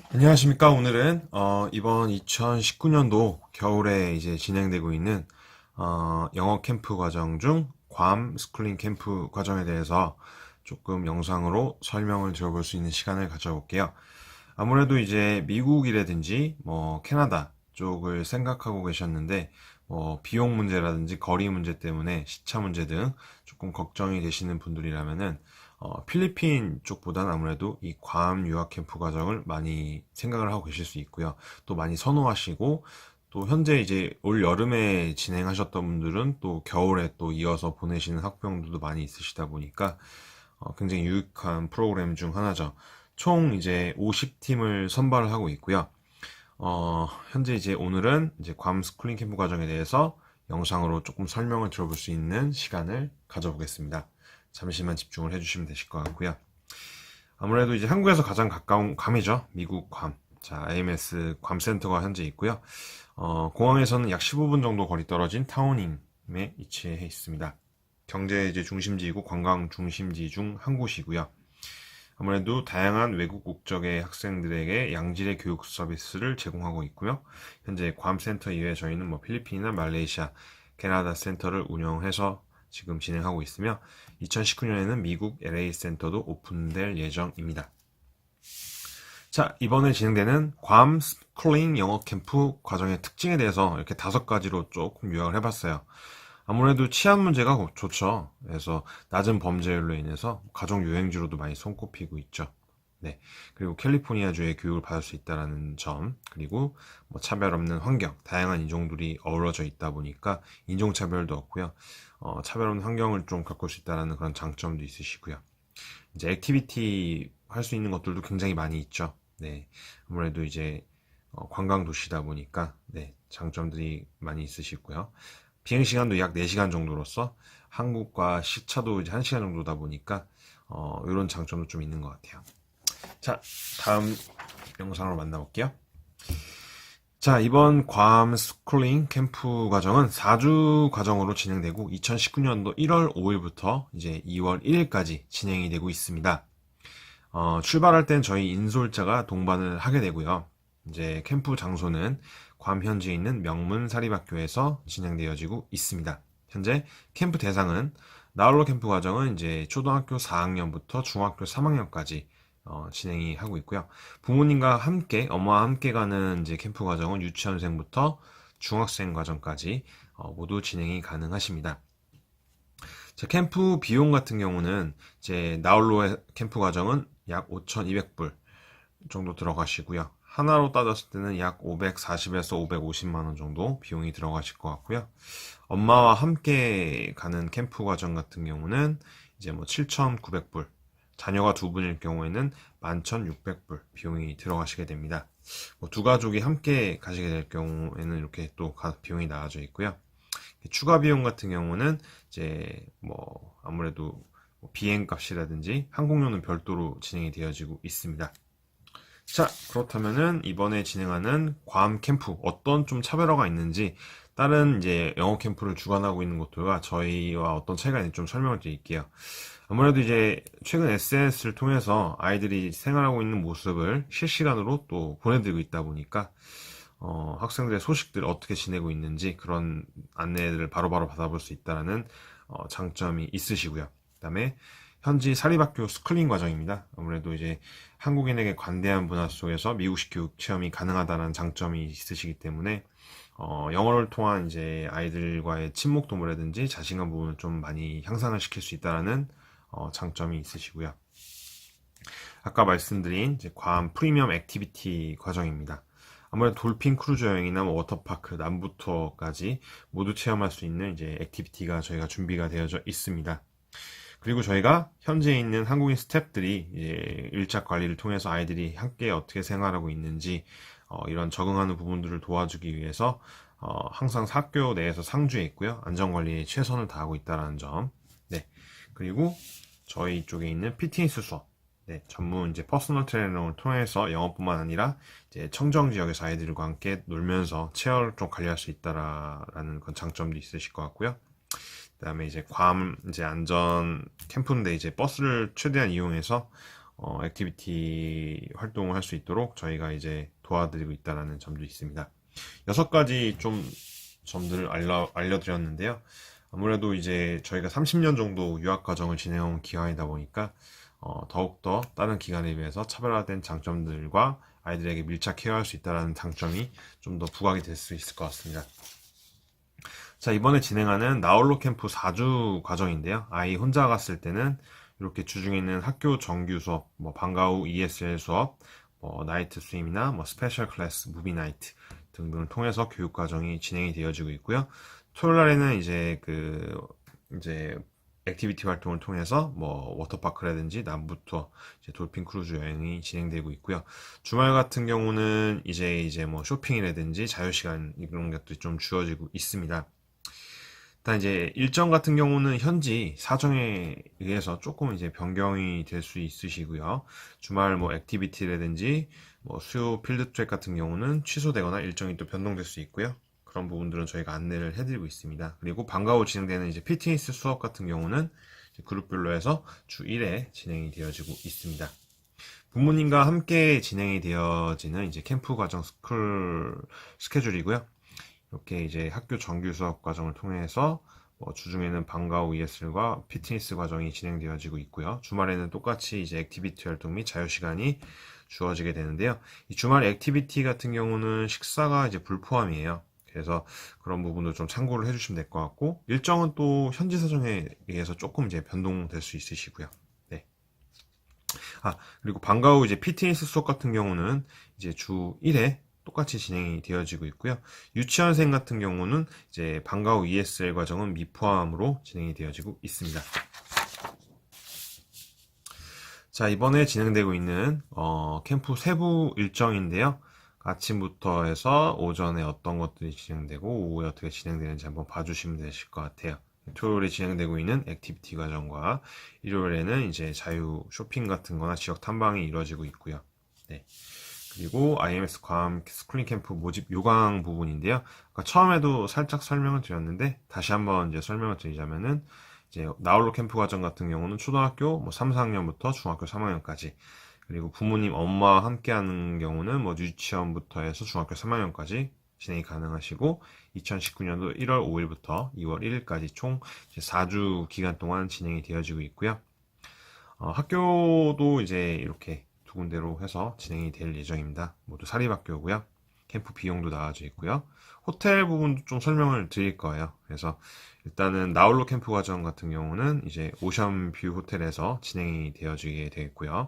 안녕하십니까. 오늘은 이번 2019년도 겨울에 이제 진행되고 있는 영어 캠프 과정 중 괌 스쿨링 캠프 과정에 대해서 조금 영상으로 설명을 드려볼 수 있는 시간을 가져볼게요. 아무래도 이제 미국이라든지 뭐 캐나다 쪽을 생각하고 계셨는데 비용 문제라든지 거리 문제 때문에 시차 문제 등 조금 걱정이 되시는 분들이라면은 필리핀 쪽보다는 아무래도 이 괌 유학 캠프 과정을 많이 생각을 하고 계실 수 있고요. 또 많이 선호하시고 또 현재 이제 올 여름에 진행하셨던 분들은 또 겨울에 또 이어서 보내시는 학부형들도 많이 있으시다 보니까 굉장히 유익한 프로그램 중 하나죠. 총 이제 50팀을 선발을 하고 있고요. 현재 이제 오늘은 이제 괌 스쿨링 캠프 과정에 대해서 영상으로 조금 설명을 들어볼 수 있는 시간을 가져보겠습니다. 잠시만 집중을 해주시면 되실 것 같고요. 아무래도 이제 한국에서 가장 가까운 괌이죠. 미국 괌. 자, AMS 괌 센터가 현재 있고요. 공항에서는 약 15분 정도 거리 떨어진 타오닝에 위치해 있습니다. 경제 이제 중심지이고 관광 중심지 중 한 곳이고요. 아무래도 다양한 외국 국적의 학생들에게 양질의 교육 서비스를 제공하고 있고요. 현재 괌 센터 이외에 저희는 뭐 필리핀이나 말레이시아, 캐나다 센터를 운영해서 지금 진행하고 있으며 2019년에는 미국 LA 센터도 오픈될 예정입니다. 자, 이번에 진행되는 괌 스쿨링 영어 캠프 과정의 특징에 대해서 이렇게 5가지로 조금 요약을 해봤어요. 아무래도 치안 문제가 좋죠. 그래서 낮은 범죄율로 인해서 가정 유행지로도 많이 손꼽히고 있죠. 네. 그리고 캘리포니아주의 교육을 받을 수 있다는 점, 그리고 뭐 차별 없는 환경, 다양한 인종들이 어우러져 있다 보니까 인종차별도 없고요. 차별 없는 환경을 좀 겪을 수 있다는 그런 장점도 있으시고요. 이제 액티비티 할 수 있는 것들도 굉장히 많이 있죠. 네. 아무래도 이제 관광 도시다 보니까 네, 장점들이 많이 있으시고요. 비행 시간도 약 4시간 정도로서 한국과 시차도 이제 1시간 정도다 보니까 이런 장점도 좀 있는 것 같아요. 자, 다음 영상으로 만나볼게요. 자, 이번 괌 스쿨링 캠프 과정은 4주 과정으로 진행되고 2019년도 1월 5일부터 이제 2월 1일까지 진행이 되고 있습니다. 출발할 땐 저희 인솔자가 동반을 하게 되고요. 이제 캠프 장소는 괌 현지에 있는 명문 사립학교에서 진행되어지고 있습니다. 현재 캠프 대상은 나홀로 캠프 과정은 이제 초등학교 4학년부터 중학교 3학년까지 진행이 하고 있고요. 부모님과 함께 엄마와 함께 가는 이제 캠프 과정은 유치원생부터 중학생 과정까지 모두 진행이 가능하십니다. 자, 캠프 비용 같은 경우는 이제 나홀로 캠프 과정은 약 5,200불 정도 들어가시고요. 하나로 따졌을 때는 약 540에서 550만 원 정도 비용이 들어가실 것 같고요. 엄마와 함께 가는 캠프 과정 같은 경우는 이제 뭐 7,900불, 자녀가 두 분일 경우에는 11,600불 비용이 들어가시게 됩니다. 뭐두 가족이 함께 가시게 될 경우에는 이렇게 또 비용이 나와져 있고요. 추가 비용 같은 경우는 이제 뭐 아무래도 비행 값이라든지 항공료는 별도로 진행이 되어지고 있습니다. 자, 그렇다면은 이번에 진행하는 괌 캠프 어떤 좀 차별화가 있는지 다른 이제 영어 캠프를 주관하고 있는 곳들과 저희와 어떤 차이가 있는지 좀 설명을 드릴게요. 아무래도 이제 최근 SNS를 통해서 아이들이 생활하고 있는 모습을 실시간으로 또 보내드리고 있다 보니까 학생들의 소식들 어떻게 지내고 있는지 그런 안내들을 바로바로 받아볼 수 있다는 장점이 있으시고요. 그다음에 현지 사립학교 스쿨링 과정입니다. 아무래도 이제 한국인에게 관대한 문화 속에서 미국식 교육 체험이 가능하다는 장점이 있으시기 때문에 영어를 통한 이제 아이들과의 친목도모라든지 자신감 부분을 좀 많이 향상을 시킬 수 있다는 장점이 있으시고요. 아까 말씀드린 이제 괌 프리미엄 액티비티 과정입니다. 아무래도 돌핀 크루즈 여행이나 뭐 워터파크, 남부 투어까지 모두 체험할 수 있는 이제 액티비티가 저희가 준비가 되어져 있습니다. 그리고 저희가 현지에 있는 한국인 스태프들이 이제 일착 관리를 통해서 아이들이 함께 어떻게 생활하고 있는지 이런 적응하는 부분들을 도와주기 위해서 항상 학교 내에서 상주해 있고요. 안전관리에 최선을 다하고 있다는 점. 네. 그리고 저희 쪽에 있는 피트니스 수업. 네, 전문 이제 퍼스널 트레이너를 통해서 영어뿐만 아니라 이제 청정 지역에서 아이들과 함께 놀면서 체력을 좀 관리할 수 있다라는 그런 장점도 있으실 것 같고요. 그다음에 이제 괌 이제 안전 캠프인데 이제 버스를 최대한 이용해서 액티비티 활동을 할 수 있도록 저희가 이제 도와드리고 있다라는 점도 있습니다. 6가지 좀 점들을 알려드렸는데요. 아무래도 이제 저희가 30년 정도 유학 과정을 진행한 기관이다 보니까 더욱더 다른 기관에 비해서 차별화된 장점들과 아이들에게 밀착 케어할 수 있다는 장점이 좀 더 부각이 될 수 있을 것 같습니다. 자, 이번에 진행하는 나홀로 캠프 4주 과정인데요. 아이 혼자 갔을 때는 이렇게 주중에 있는 학교 정규 수업, 뭐 방과 후 ESL 수업, 뭐 나이트 스윙이나 뭐 스페셜 클래스, 무비 나이트 등등을 통해서 교육 과정이 진행이 되어지고 있고요. 토요일 날에는 이제 액티비티 활동을 통해서 뭐 워터파크라든지 남부터 이제 돌핀 크루즈 여행이 진행되고 있고요. 주말 같은 경우는 이제 뭐 쇼핑이라든지 자유시간 이런 것들이 좀 주어지고 있습니다. 일단 이제 일정 같은 경우는 현지 사정에 의해서 조금 이제 변경이 될 수 있으시고요. 주말 뭐 액티비티라든지 뭐 수요 필드 트랙 같은 경우는 취소되거나 일정이 또 변동될 수 있고요. 그런 부분들은 저희가 안내를 해드리고 있습니다. 그리고 방과 후 진행되는 이제 피트니스 수업 같은 경우는 그룹별로 해서 주 1회 진행이 되어지고 있습니다. 부모님과 함께 진행이 되어지는 이제 캠프 과정 스케줄이고요. 이렇게 이제 학교 정규 수업 과정을 통해서 주중에는 방과 후 ESL과 피트니스 과정이 진행되어지고 있고요. 주말에는 똑같이 이제 액티비티 활동 및 자유시간이 주어지게 되는데요. 이 주말 액티비티 같은 경우는 식사가 이제 불포함이에요. 그래서 그런 부분도 좀 참고를 해주시면 될 것 같고, 일정은 또 현지 사정에 의해서 조금 이제 변동될 수 있으시고요. 네. 그리고 방과 후 이제 피트니스 수업 같은 경우는 이제 주 1회 똑같이 진행이 되어지고 있고요. 유치원생 같은 경우는 이제 방과 후 ESL 과정은 미포함으로 진행이 되어지고 있습니다. 자, 이번에 진행되고 있는 캠프 세부 일정인데요. 아침부터 해서 오전에 어떤 것들이 진행되고 오후에 어떻게 진행되는지 한번 봐주시면 되실 것 같아요. 토요일에 진행되고 있는 액티비티 과정과 일요일에는 이제 자유 쇼핑 같은 거나 지역 탐방이 이루어지고 있고요. 네. 그리고 IMS 괌 스쿨링 캠프 모집 요강 부분인데요. 아까 처음에도 살짝 설명을 드렸는데 다시 한번 이제 설명을 드리자면은 이제 나홀로 캠프 과정 같은 경우는 초등학교 뭐 3, 4학년부터 중학교 3학년까지, 그리고 부모님 엄마와 함께 하는 경우는 뭐 유치원부터 해서 중학교 3학년까지 진행이 가능하시고, 2019년도 1월 5일부터 2월 1일까지 총 4주 기간 동안 진행이 되어지고 있고요. 학교도 이제 이렇게 두 군데로 해서 진행이 될 예정입니다. 모두 사립학교고요. 캠프 비용도 나와져 있고요. 호텔 부분도 좀 설명을 드릴 거예요. 그래서 일단은 나홀로 캠프 과정 같은 경우는 이제 오션뷰 호텔에서 진행이 되어지게 되겠고요.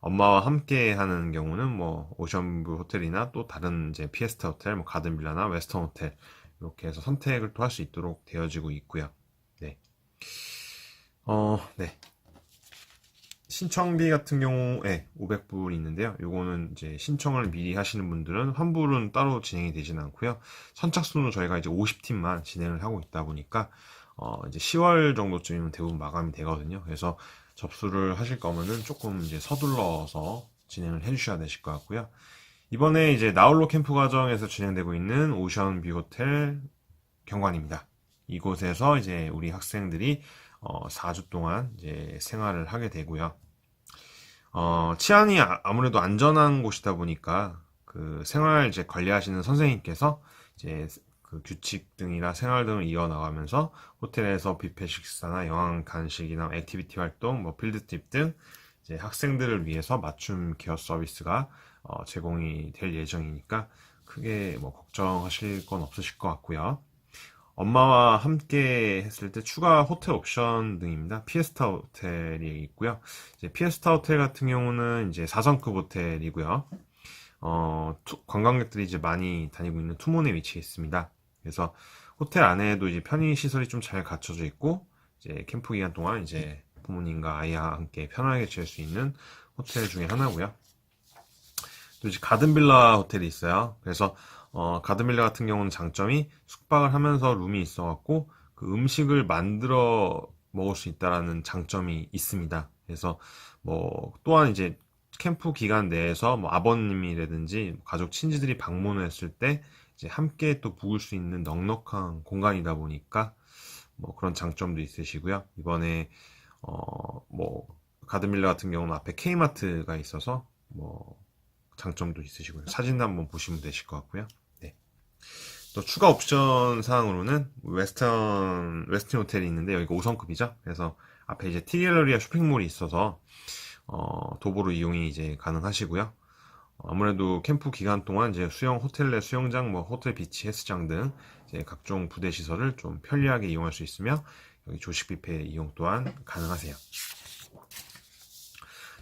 엄마와 함께 하는 경우는 뭐 오션뷰 호텔이나 또 다른 이제 피에스타 호텔, 뭐 가든빌라나 웨스턴 호텔 이렇게 해서 선택을 또 할 수 있도록 되어지고 있고요. 네. 네. 신청비 같은 경우에 500불이 있는데요. 요거는 이제 신청을 미리 하시는 분들은 환불은 따로 진행이 되진 않고요. 선착순으로 저희가 이제 50팀만 진행을 하고 있다 보니까 이제 10월 정도쯤이면 대부분 마감이 되거든요. 그래서 접수를 하실 거면은 조금 이제 서둘러서 진행을 해주셔야 되실 것 같고요. 이번에 이제 나홀로 캠프 과정에서 진행되고 있는 오션뷰 호텔 경관입니다. 이곳에서 이제 우리 학생들이 4주 동안 이제 생활을 하게 되고요. 치안이 아무래도 안전한 곳이다 보니까 그 생활 이제 관리하시는 선생님께서 이제 그 규칙 등이나 생활 등을 이어나가면서 호텔에서 뷔페 식사나 영양 간식이나 액티비티 활동, 뭐 필드 트립 등 이제 학생들을 위해서 맞춤 케어 서비스가 제공이 될 예정이니까 크게 뭐 걱정하실 건 없으실 것 같고요. 엄마와 함께 했을 때 추가 호텔 옵션 등입니다. 피에스타 호텔이 있고요. 이제 피에스타 호텔 같은 경우는 이제 4성급 호텔이고요. 관광객들이 이제 많이 다니고 있는 투몬에 위치해 있습니다. 그래서 호텔 안에도 이제 편의 시설이 좀 잘 갖춰져 있고, 이제 캠프 기간 동안 이제 부모님과 아이와 함께 편하게 지낼 수 있는 호텔 중에 하나고요. 또 이제 가든빌라 호텔이 있어요. 그래서 가든빌라 같은 경우는 장점이 숙박을 하면서 룸이 있어갖고 그 음식을 만들어 먹을 수 있다라는 장점이 있습니다. 그래서 뭐 또한 이제 캠프 기간 내에서 뭐 아버님이라든지 가족 친지들이 방문을 했을 때 이제 함께 또 묵을 수 있는 넉넉한 공간이다 보니까 뭐 그런 장점도 있으시고요. 이번에 뭐 가든밀러 같은 경우는 앞에 K마트가 있어서 뭐 장점도 있으시고요. 사진도 한번 보시면 되실 것 같고요. 네. 또 추가 옵션 사항으로는 웨스틴 호텔이 있는데 여기가 5성급이죠. 그래서 앞에 이제 티갤러리아 쇼핑몰이 있어서 도보로 이용이 이제 가능하시고요. 아무래도 캠프 기간 동안 이제 호텔 내 수영장, 뭐 호텔 비치 헬스장 등 이제 각종 부대 시설을 좀 편리하게 이용할 수 있으며 여기 조식 뷔페 이용 또한 가능하세요.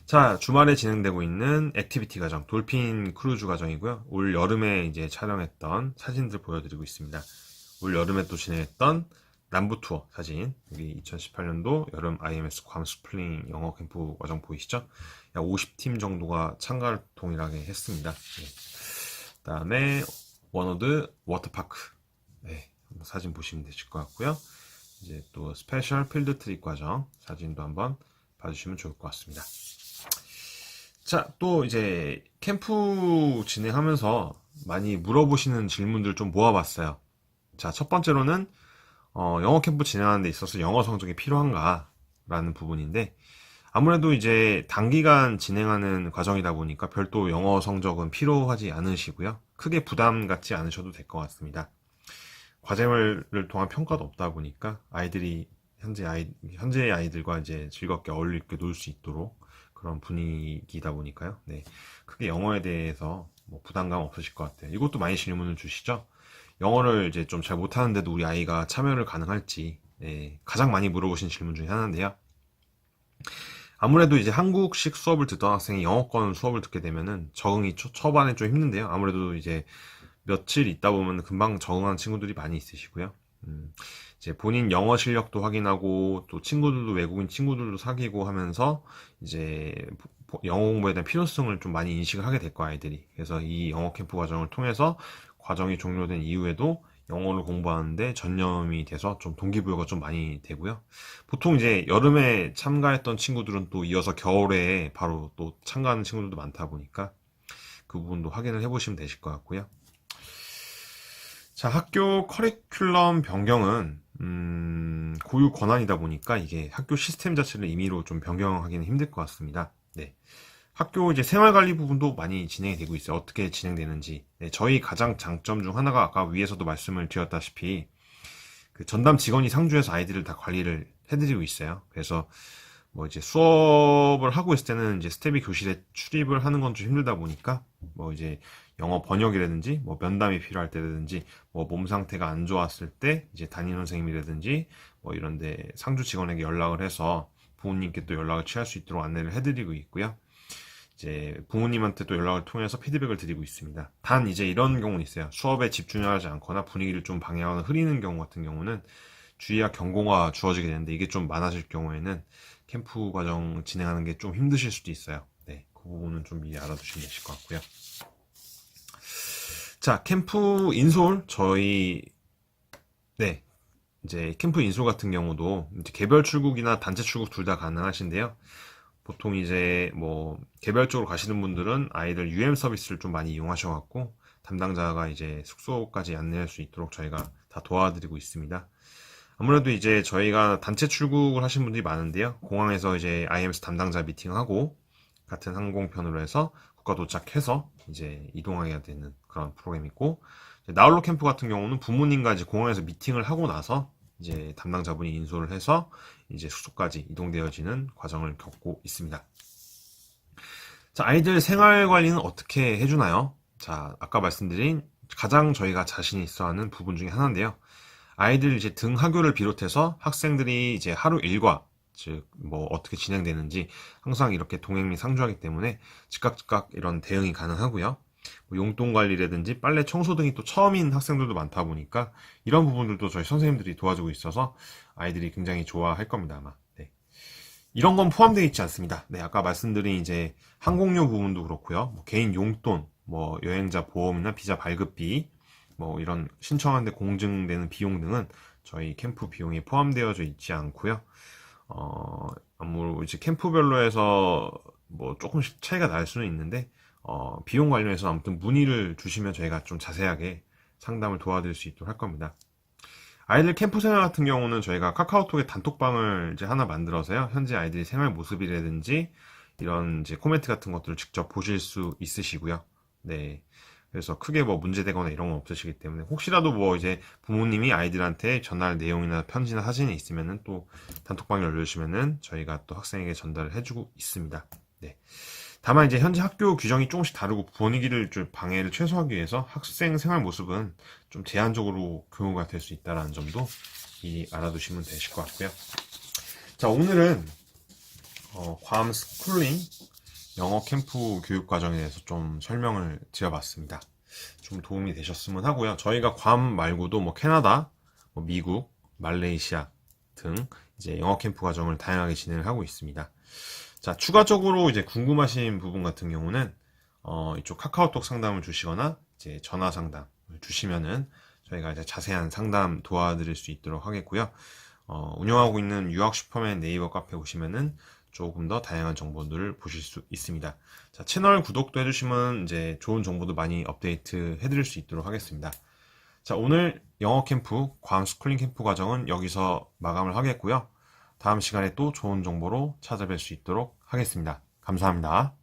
자, 주말에 진행되고 있는 액티비티 과정, 돌핀 크루즈 과정이고요. 올 여름에 이제 촬영했던 사진들 보여드리고 있습니다. 올 여름에 또 진행했던 남부 투어 사진, 여기 2018년도 여름 IMS 괌 스플링 영어 캠프 과정 보이시죠? 약 50팀 정도가 참가를 동일하게 했습니다. 네. 그다음에 원워드 워터파크, 네, 한번 사진 보시면 되실 것 같고요. 이제 또 스페셜 필드 트립 과정 사진도 한번 봐주시면 좋을 것 같습니다. 자, 또 이제 캠프 진행하면서 많이 물어보시는 질문들 좀 모아봤어요. 자, 첫 번째로는 영어 캠프 진행하는 데 있어서 영어 성적이 필요한가? 라는 부분인데, 아무래도 이제 단기간 진행하는 과정이다 보니까 별도 영어 성적은 필요하지 않으시고요. 크게 부담 갖지 않으셔도 될 것 같습니다. 과제를 통한 평가도 없다 보니까 아이들이 현재 아이들과 이제 즐겁게 어울리게 놀 수 있도록 그런 분위기다 보니까요. 네. 크게 영어에 대해서 뭐 부담감 없으실 것 같아요. 이것도 많이 질문을 주시죠. 영어를 이제 좀 잘 못하는데도 우리 아이가 참여를 가능할지, 네, 가장 많이 물어보신 질문 중에 하나인데요. 아무래도 이제 한국식 수업을 듣던 학생이 영어권 수업을 듣게 되면은 적응이 초반에 좀 힘든데요. 아무래도 이제 며칠 있다 보면 금방 적응하는 친구들이 많이 있으시고요. 이제 본인 영어 실력도 확인하고 또 친구들도 외국인 친구들도 사귀고 하면서 이제 영어 공부에 대한 필요성을 좀 많이 인식을 하게 될 거예요, 아이들이. 그래서 이 영어 캠프 과정을 통해서 과정이 종료된 이후에도 영어를 공부하는데 전념이 돼서 좀 동기부여가 좀 많이 되고요. 보통 이제 여름에 참가했던 친구들은 또 이어서 겨울에 바로 또 참가하는 친구들도 많다 보니까 그 부분도 확인을 해보시면 되실 것 같고요. 자, 학교 커리큘럼 변경은 고유 권한이다 보니까 이게 학교 시스템 자체를 임의로 좀 변경하기는 힘들 것 같습니다. 네. 학교 이제 생활관리 부분도 많이 진행이 되고 있어요. 어떻게 진행되는지. 네, 저희 가장 장점 중 하나가 아까 위에서도 말씀을 드렸다시피 그 전담 직원이 상주해서 아이들을 다 관리를 해드리고 있어요. 그래서 뭐 이제 수업을 하고 있을 때는 이제 스텝이 교실에 출입을 하는 건 좀 힘들다 보니까 뭐 이제 영어 번역이라든지 뭐 면담이 필요할 때라든지 뭐 몸 상태가 안 좋았을 때 이제 담임 선생님이라든지 뭐 이런데 상주 직원에게 연락을 해서 부모님께 또 연락을 취할 수 있도록 안내를 해드리고 있고요. 이제 부모님한테 또 연락을 통해서 피드백을 드리고 있습니다. 단 이제 이런 경우는 있어요. 수업에 집중하지 않거나 분위기를 좀 방해하거나 흐리는 경우 같은 경우는 주의와 경고가 주어지게 되는데 이게 좀 많아질 경우에는 캠프 과정 진행하는 게 좀 힘드실 수도 있어요. 네, 그 부분은 좀 미리 알아두시면 되실 것 같고요. 자, 캠프 인솔 네, 이제 캠프 인솔 같은 경우도 이제 개별 출국이나 단체 출국 둘 다 가능하신데요. 보통 이제 뭐 개별적으로 가시는 분들은 아이들 UM 서비스를 좀 많이 이용하셔갖고 담당자가 이제 숙소까지 안내할 수 있도록 저희가 다 도와드리고 있습니다. 아무래도 이제 저희가 단체 출국을 하신 분들이 많은데요. 공항에서 이제 IMS 담당자 미팅하고 같은 항공편으로 해서 국가 도착해서 이제 이동하게 되는 그런 프로그램이 있고, 나홀로 캠프 같은 경우는 부모님과 이제 공항에서 미팅을 하고 나서 이제 담당자분이 인솔을 해서 이제 숙소까지 이동되어지는 과정을 겪고 있습니다. 자, 아이들 생활 관리는 어떻게 해주나요? 자, 아까 말씀드린 가장 저희가 자신 있어 하는 부분 중에 하나인데요. 아이들 이제 등하교를 비롯해서 학생들이 이제 하루 일과, 즉, 뭐, 어떻게 진행되는지 항상 이렇게 동행 및 상주하기 때문에 즉각 이런 대응이 가능하고요. 뭐 용돈 관리라든지 빨래 청소 등이 또 처음인 학생들도 많다 보니까 이런 부분들도 저희 선생님들이 도와주고 있어서 아이들이 굉장히 좋아할 겁니다, 아마. 네. 이런 건 포함되어 있지 않습니다. 네, 아까 말씀드린 이제 항공료 부분도 그렇고요. 뭐 개인 용돈, 뭐 여행자 보험이나 비자 발급비, 뭐 이런 신청하는데 공증되는 비용 등은 저희 캠프 비용에 포함되어져 있지 않고요. 아무래도 이제 캠프별로 해서 뭐 조금씩 차이가 날 수는 있는데, 비용 관련해서 아무튼 문의를 주시면 저희가 좀 자세하게 상담을 도와드릴 수 있도록 할 겁니다. 아이들 캠프 생활 같은 경우는 저희가 카카오톡에 단톡방을 이제 하나 만들어서요. 현재 아이들의 생활 모습이라든지 이런 이제 코멘트 같은 것들을 직접 보실 수 있으시고요. 네. 그래서 크게 뭐 문제되거나 이런 건 없으시기 때문에 혹시라도 뭐 이제 부모님이 아이들한테 전할 내용이나 편지나 사진이 있으면은 또 단톡방에 올려주시면은 저희가 또 학생에게 전달을 해주고 있습니다. 네. 다만 이제 현재 학교 규정이 조금씩 다르고 분위기를 좀 방해를 최소화하기 위해서 학생 생활 모습은 좀 제한적으로 교우가 될 수 있다는 점도 이 알아두시면 되실 것 같고요. 자, 오늘은 괌 스쿨링 영어 캠프 교육 과정에 대해서 좀 설명을 드려봤습니다. 좀 도움이 되셨으면 하고요. 저희가 괌 말고도 뭐 캐나다, 뭐 미국, 말레이시아 등 이제 영어 캠프 과정을 다양하게 진행을 하고 있습니다. 자, 추가적으로 이제 궁금하신 부분 같은 경우는 이쪽 카카오톡 상담을 주시거나 이제 전화 상담을 주시면은 저희가 이제 자세한 상담 도와드릴 수 있도록 하겠고요. 운영하고 있는 유학 슈퍼맨 네이버 카페 오시면은 조금 더 다양한 정보들을 보실 수 있습니다. 자, 채널 구독도 해주시면 이제 좋은 정보도 많이 업데이트 해드릴 수 있도록 하겠습니다. 자, 오늘 영어 캠프, 괌 스쿨링 캠프 과정은 여기서 마감을 하겠고요. 다음 시간에 또 좋은 정보로 찾아뵐 수 있도록 하겠습니다. 감사합니다.